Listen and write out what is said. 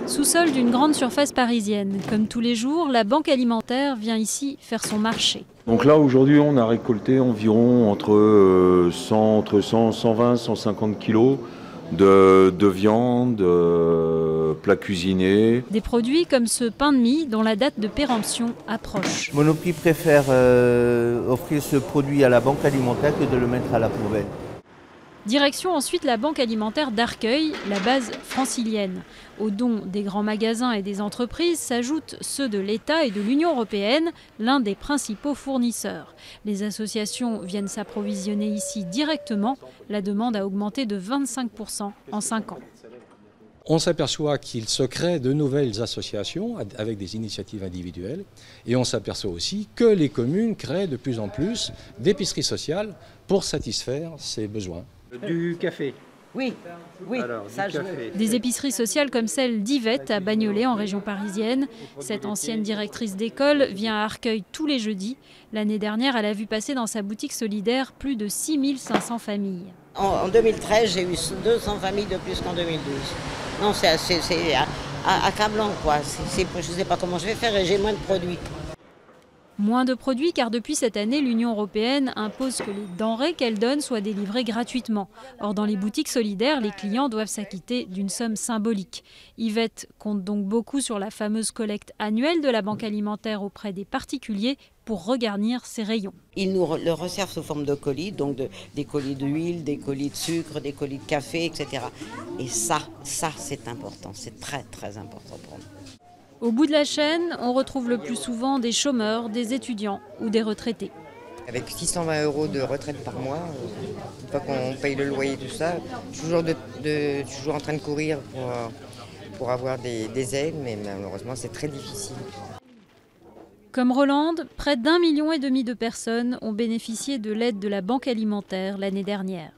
Sous-sol d'une grande surface parisienne. Comme tous les jours, la Banque Alimentaire vient ici faire son marché. Donc là, aujourd'hui, on a récolté environ entre 100, 120, 150 kilos de viande, plats cuisinés. Des produits comme ce pain de mie dont la date de péremption approche. Monoprix préfère offrir ce produit à la Banque Alimentaire que de le mettre à la poubelle. Direction ensuite la Banque Alimentaire d'Arcueil, la base francilienne. Aux dons des grands magasins et des entreprises s'ajoutent ceux de l'État et de l'Union européenne, l'un des principaux fournisseurs. Les associations viennent s'approvisionner ici directement. La demande a augmenté de 25% en 5 ans. On s'aperçoit qu'il se crée de nouvelles associations avec des initiatives individuelles et on s'aperçoit aussi que les communes créent de plus en plus d'épiceries sociales pour satisfaire ces besoins. Du café. Oui, Alors, ça je café. Des épiceries sociales comme celle d'Yvette à Bagnolet en région parisienne. Cette ancienne directrice d'école vient à Arcueil tous les jeudis. L'année dernière, elle a vu passer dans sa boutique solidaire plus de 6500 familles. En 2013, j'ai eu 200 familles de plus qu'en 2012. Non, c'est accablant, quoi. Je ne sais pas comment je vais faire et j'ai moins de produits. Moins de produits car depuis cette année, l'Union européenne impose que les denrées qu'elle donne soient délivrées gratuitement. Or, dans les boutiques solidaires, les clients doivent s'acquitter d'une somme symbolique. Yvette compte donc beaucoup sur la fameuse collecte annuelle de la Banque Alimentaire auprès des particuliers pour regarnir ses rayons. Ils nous le resservent sous forme de colis, donc des colis d'huile, des colis de sucre, des colis de café, etc. Et ça c'est important, c'est très très important pour nous. Au bout de la chaîne, on retrouve le plus souvent des chômeurs, des étudiants ou des retraités. Avec 620 € de retraite par mois, une fois qu'on paye le loyer et tout ça, je suis toujours en train de courir pour avoir des aides, mais malheureusement c'est très difficile. Comme Rolande, près d'1,5 million de personnes ont bénéficié de l'aide de la Banque Alimentaire l'année dernière.